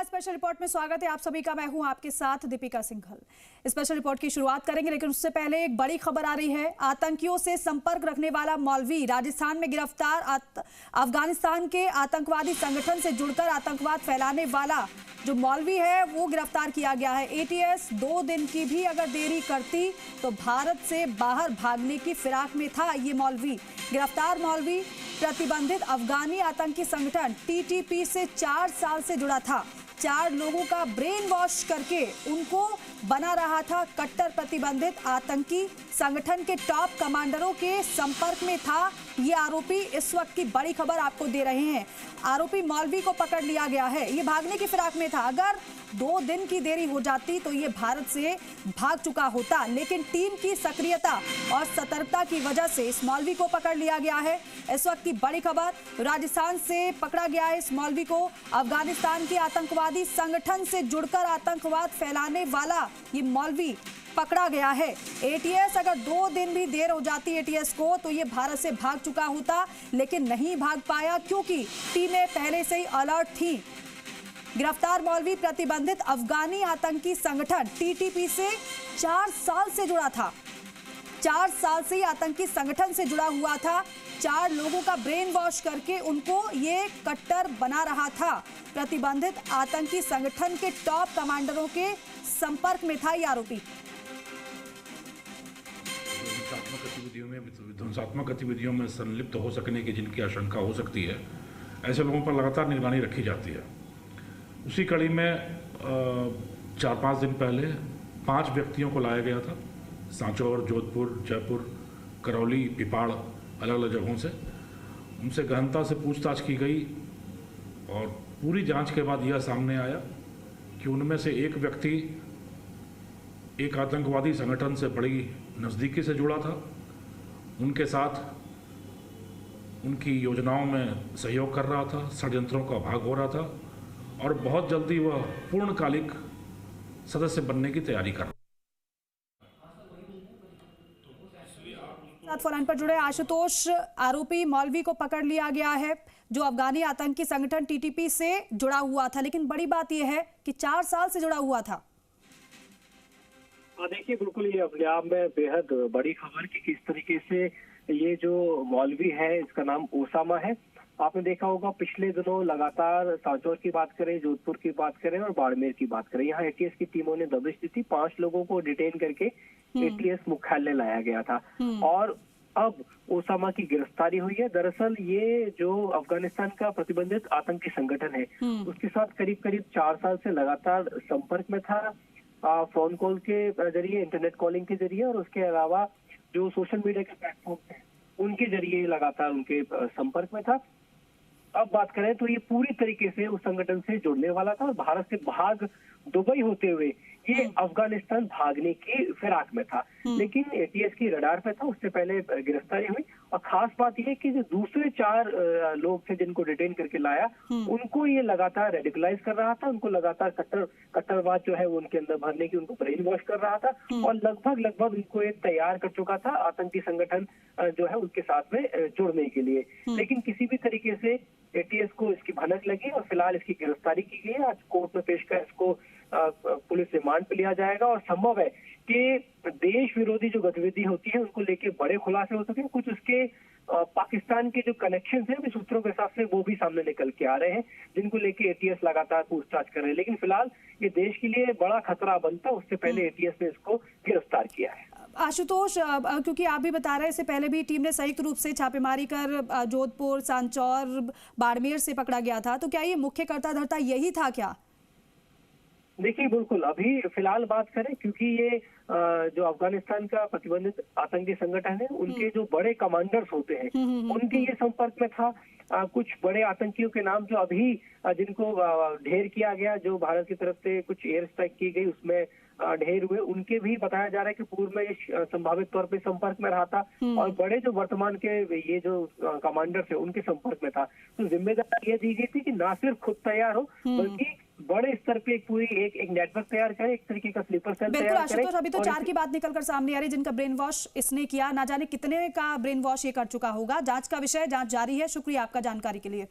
Special report में स्वागत है आप सभी का। मैं हूं आपके साथ दीपिका सिंघल। स्पेशल रिपोर्ट की शुरुआत करेंगे, लेकिन उससे पहले एक बड़ी खबर आ रही है। आतंकियों से संपर्क रखने वाला मौलवी राजस्थान में गिरफ्तार। अफगानिस्तान के आतंकवादी संगठन से जुड़कर आतंकवाद फैलाने वाला जो मौलवी है वो गिरफ्तार किया गया है। एटीएस 2 दिन की भी अगर देरी करती तो भारत से बाहर भागने की फिराक में था ये मौलवी। गिरफ्तार मौलवी प्रतिबंधित अफगानी आतंकी संगठन टीटीपी से 4 साल से जुड़ा था। 4 लोगों का ब्रेन वॉश करके उनको बना रहा था। कट्टर प्रतिबंधित आतंकी संगठन के टॉप कमांडरों के संपर्क में था ये आरोपी। इस वक्त की बड़ी खबर आपको दे रहे हैं। आरोपी मौलवी को पकड़ लिया गया है। ये भागने की फिराक में था। अगर 2 दिन की देरी हो जाती तो ये भारत से भाग चुका होता, लेकिन टीम की सक्रियता और सतर्कता की वजह से इस मौलवी को पकड़ लिया गया है। इस वक्त की बड़ी खबर, राजस्थान से पकड़ा गया है इस मौलवी को। अफगानिस्तान के आतंकवादी संगठन से जुड़कर आतंकवाद फैलाने वाला ये मौलवी पकड़ा गया है। एटीएस अगर 2 दिन भी देर हो जाती एटीएस को तो ये भारत से भाग चुका होता, लेकिन नहीं भाग पाया क्योंकि टीमें पहले से ही अलर्ट थी। गिरफ्तार मौलवी प्रतिबंधित अफगानी आतंकी संगठन टीटीपी से 4 साल से जुड़ा था। 4 साल से आतंकी संगठन से जुड़ा हुआ था। 4 लोगों का ब्रेन वॉश करके उनको ये कट्टर बना रहा था। प्रतिबंधित आतंकी संगठन के टॉप कमांडरों के संपर्क में था ये आरोपी। विध्वंसात्मक गतिविधियों में संलिप्त हो सकने की जिनकी आशंका हो सकती है, ऐसे लोगों पर लगातार निगरानी रखी जाती है। उसी कड़ी में 4-5 दिन पहले 5 व्यक्तियों को लाया गया था। सांचौर, जोधपुर, जयपुर, करौली, पिपाड़, अलग अलग जगहों से। उनसे गहनता से पूछताछ की गई और पूरी जांच के बाद यह सामने आया कि उनमें से एक व्यक्ति एक आतंकवादी संगठन से बड़ी नज़दीकी से जुड़ा था। उनके साथ उनकी योजनाओं में सहयोग कर रहा था, षड्यंत्रों का भाग हो रहा था और बहुत जल्दी वह पूर्णकालिक सदस्य बनने की तैयारी कर रहा था। साथ फोन पर जुड़े आशुतोष, आरोपी मौलवी को पकड़ लिया गया है जो अफगानी आतंकी संगठन टीटीपी से जुड़ा हुआ था, लेकिन बड़ी बात यह है कि 4 साल से जुड़ा हुआ था। देखिए, बिल्कुल ये अपने आप में बेहद बड़ी खबर कि किस तरीके से ये जो मौलवी है इसका नाम ओसामा है। आपने देखा होगा पिछले दिनों लगातार सांचौर की बात करें, जोधपुर की बात करें और बाड़मेर की बात करें, यहाँ एटीएस की टीमों ने दबिश दी थी। 5 लोगों को डिटेन करके एटीएस मुख्यालय लाया गया था और अब ओसामा की गिरफ्तारी हुई है। दरअसल ये जो अफगानिस्तान का प्रतिबंधित आतंकी संगठन है उसके साथ करीब करीब 4 साल से लगातार संपर्क में था। फोन कॉल के जरिए, इंटरनेट कॉलिंग के जरिए और उसके अलावा जो सोशल मीडिया के प्लेटफॉर्म है उनके जरिए लगातार उनके संपर्क में था। अब बात करें तो ये पूरी तरीके से उस संगठन से जुड़ने वाला था और भारत से भाग दुबई होते हुए ये अफगानिस्तान भागने की फिराक में था, लेकिन एटीएस की रडार पे था। उससे पहले गिरफ्तारी हुई और खास बात यह कि जो दूसरे 4 लोग थे जिनको डिटेन करके लाया उनको ये लगातार रेडिकलाइज कर रहा था। उनको लगातार कट्टरवाद जो है वो उनके अंदर भरने की उनको ब्रेन वॉश कर रहा था और लगभग उनको एक तैयार कर चुका था आतंकी संगठन जो है उनके साथ में जुड़ने के लिए। लेकिन किसी भी तरीके से एटीएस को इसकी भनक लगी और फिलहाल इसकी गिरफ्तारी की गई है। आज कोर्ट में पेश कर इसको पुलिस रिमांड पे लिया जाएगा और संभव है कि देश विरोधी जो गतिविधि होती है उनको लेके बड़े खुलासे हो सके। कुछ उसके पाकिस्तान के जो कनेक्शन है भी सूत्रों के हिसाब से वो भी सामने निकल के आ रहे हैं, जिनको लेके एटीएस लगातार पूछताछ कर रहे हैं। लेकिन फिलहाल ये देश के लिए बड़ा खतरा बनता, उससे पहले एटीएस ने इसको गिरफ्तार किया है। आशुतोष, क्योंकि आप भी बता रहे हैं इससे पहले भी टीम ने संयुक्त रूप से छापेमारी कर जोधपुर, सांचौर, बाड़मेर से पकड़ा गया था, तो क्या ये मुख्य कर्ता धर्ता यही था क्या? देखिए, बिल्कुल अभी फिलहाल बात करें क्योंकि ये जो अफगानिस्तान का प्रतिबंधित आतंकी संगठन है उनके जो बड़े कमांडर्स होते हैं उनके ये संपर्क में था। कुछ बड़े आतंकियों के नाम जो अभी जिनको ढेर किया गया, जो भारत की तरफ से कुछ एयर स्ट्राइक की गई उसमें ढेर हुए, उनके भी बताया जा रहा है कि पूर्व में संभावित तौर पे संपर्क में रहा था और बड़े जो वर्तमान के ये जो कमांडर थे उनके संपर्क में था। तो जिम्मेदारी ये दी गई थी कि ना सिर्फ खुद तैयार हो बल्कि बड़े स्तर पे एक नेटवर्क तैयार करे, एक तरीके का स्लीपर सेल तैयार करे। आशुतोष, अभी तो 4 की बात निकलकर सामने आ रही जिनका ब्रेन वॉश इसने किया। ना जाने कितने का ब्रेन वॉश ये कर चुका होगा। जांच का विषय, जांच जारी है। शुक्रिया आपका जानकारी के लिए।